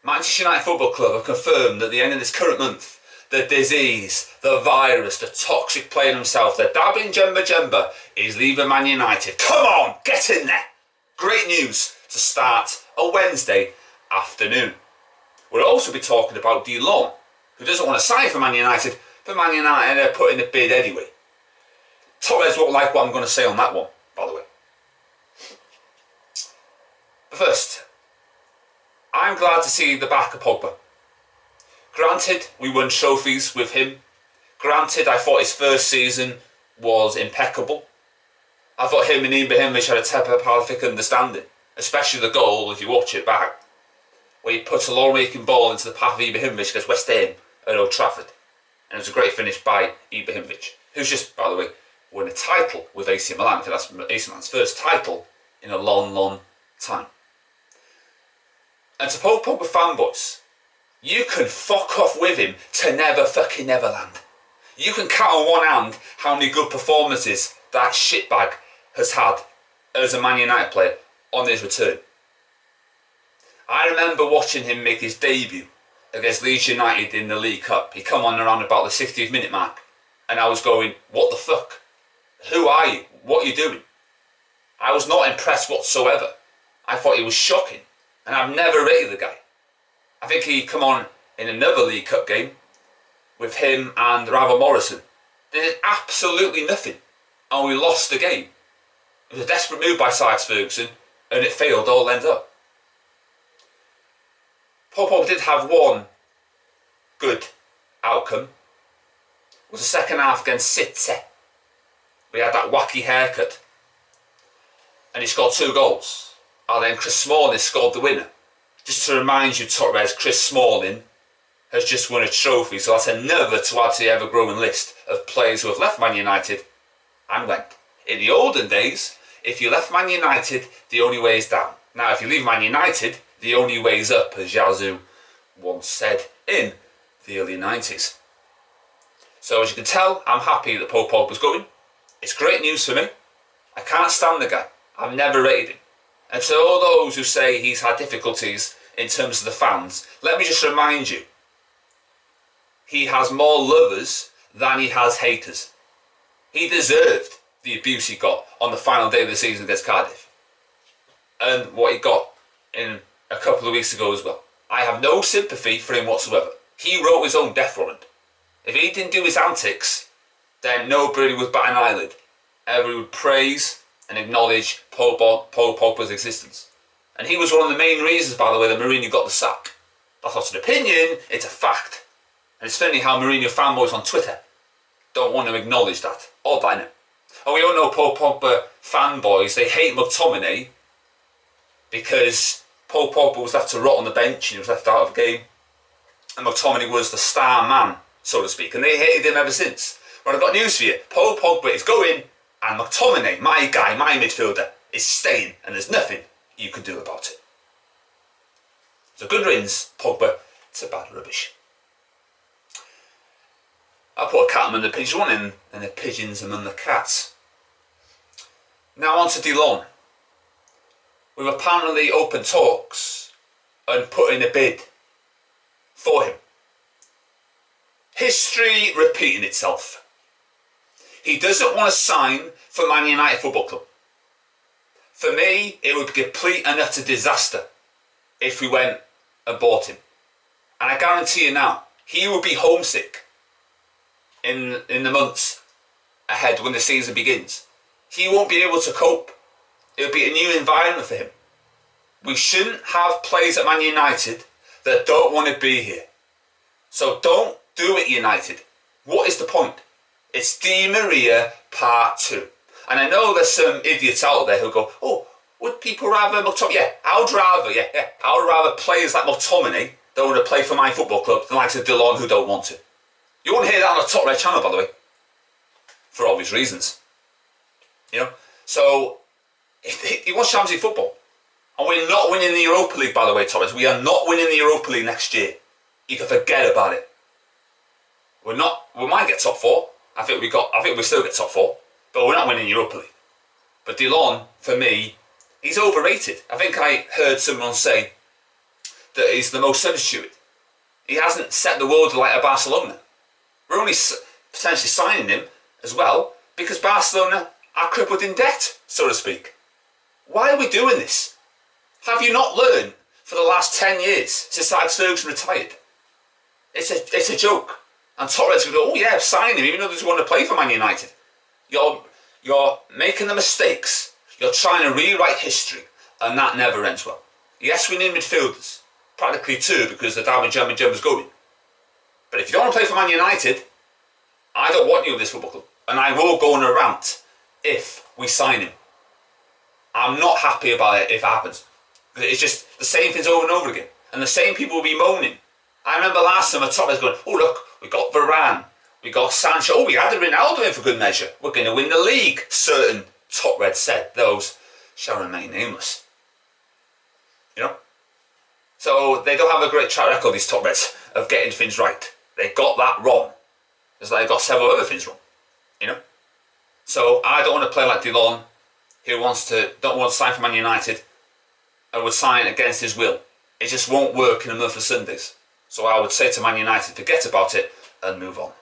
Manchester United Football Club have confirmed at the end of this current month the disease, the virus, the toxic player himself, the dabbing Jemba is leaving Man United. Come on, get in there. Great news to start a Wednesday afternoon. We'll also be talking about Jong, who doesn't want to sign for Man United, but Man United are putting a bid anyway. Torres won't like what I'm going to say on that one, by the way. But first, I'm glad to see the back of Pogba. Granted, we won trophies with him. Granted, I thought his first season was impeccable. I thought him and Ibrahimovic had a telepathic understanding, especially the goal, if you watch it back, where he put a long-making ball into the path of Ibrahimovic against West Ham at Old Trafford. And it was a great finish by Ibrahimovic, who's just, by the way, won a title with AC Milan. I think that's AC Milan's first title in a long, long time. And to Pogba fanboys, you can fuck off with him to never fucking Neverland. You can count on one hand how many good performances that shitbag has had as a Man United player on his return. I remember watching him make his debut against Leeds United in the League Cup. He come on around about the 60th minute mark, and I was going, what the fuck? Who are you? What are you doing? I was not impressed whatsoever. I thought he was shocking, and I've never rated the guy. I think he come on in another League Cup game with him and Ravel Morrison. They did absolutely nothing, and we lost the game. It was a desperate move by Alex Ferguson, and it failed all ends up. Pogba did have one good outcome. It was the second half against City. We had that wacky haircut, and he scored 2 goals. And then Chris Smalling scored the winner. Just to remind you, Torres, Chris Smalling has just won a trophy, so that's another to add to the ever-growing list of players who have left Man United and went. In the olden days, if you left Man United, the only way is down. Now, if you leave Man United, the only way is up, as Yazoo once said in the early 90s. So as you can tell, I'm happy that Paul Pogba's going. It's great news for me. I can't stand the guy. I've never rated him. And to all those who say he's had difficulties in terms of the fans, let me just remind you, he has more lovers than he has haters. He deserved the abuse he got on the final day of the season against Cardiff. And what he got in a couple of weeks ago as well. I have no sympathy for him whatsoever. He wrote his own death warrant. If he didn't do his antics, then nobody would bat an eyelid. Everybody would praise and acknowledge Paul Pogba's existence. And he was one of the main reasons, by the way, that Mourinho got the sack. That's not an opinion, it's a fact. And it's funny how Mourinho fanboys on Twitter don't want to acknowledge that or deny it. And we all know Paul Pogba fanboys, they hate McTominay because Paul Pogba was left to rot on the bench and he was left out of the game. And McTominay was the star man, so to speak, and they hated him ever since. But I've got news for you. Paul Pogba is going, and McTominay, my guy, my midfielder, is staying, and there's nothing you can do about it. So good riddance, Pogba, to bad rubbish. I'll put a cat among the pigeons, one in, and the pigeons among the cats. Now on to Jong. We've apparently opened talks and put in a bid for him. History repeating itself. He doesn't want to sign for Man United Football Club. For me, it would be a complete and utter disaster if we went and bought him. And I guarantee you now, he will be homesick in the months ahead when the season begins. He won't be able to cope. It'll be a new environment for him. We shouldn't have players at Man United that don't want to be here. So don't do it, United. What is the point? It's Di Maria Part 2. And I know there's some idiots out there who go, oh, would people rather McTominay? Yeah, I would rather players like McTominay that want to play for my football club than like Jong who don't want to. You won't hear that on the top right channel, by the way, for obvious reasons. You know, so he wants Champions League football, and we're not winning the Europa League, by the way, Thomas. We are not winning the Europa League next year. You can forget about it. We're not. We might get top 4. I think we still get top 4, but we're not winning the Europa League. But Jong, for me, he's overrated. I think I heard someone say that he's the most substituted. He hasn't set the world alight at Barcelona. We're only potentially signing him as well because Barcelona are crippled in debt, so to speak. Why are we doing this? Have you not learned for the last 10 years since Alex Ferguson retired? It's a joke. And top Red's going to go, oh yeah, sign him, even though he doesn't want to play for Man United. You're making the mistakes. You're trying to rewrite history, and that never ends well. Yes, we need midfielders, practically two, because the Darwin German jumper's going. But if you don't want to play for Man United, I don't want you in this football club. And I will go on a rant if we sign him. I'm not happy about it if it happens. It's just the same things over and over again. And the same people will be moaning. I remember last time a top was going, oh look, we got Varane, we got Sancho, oh we had the Ronaldo in for good measure. We're going to win the league, certain top Reds said. Those shall remain nameless. You know? So they don't have a great track record, these top Reds, of getting things right. They got that wrong. Just like they got several other things wrong. You know? So I don't want to play like Delon, who don't want to sign for Man United and would sign against his will. It just won't work in a month of Sundays. So I would say to Man United, forget about it and move on.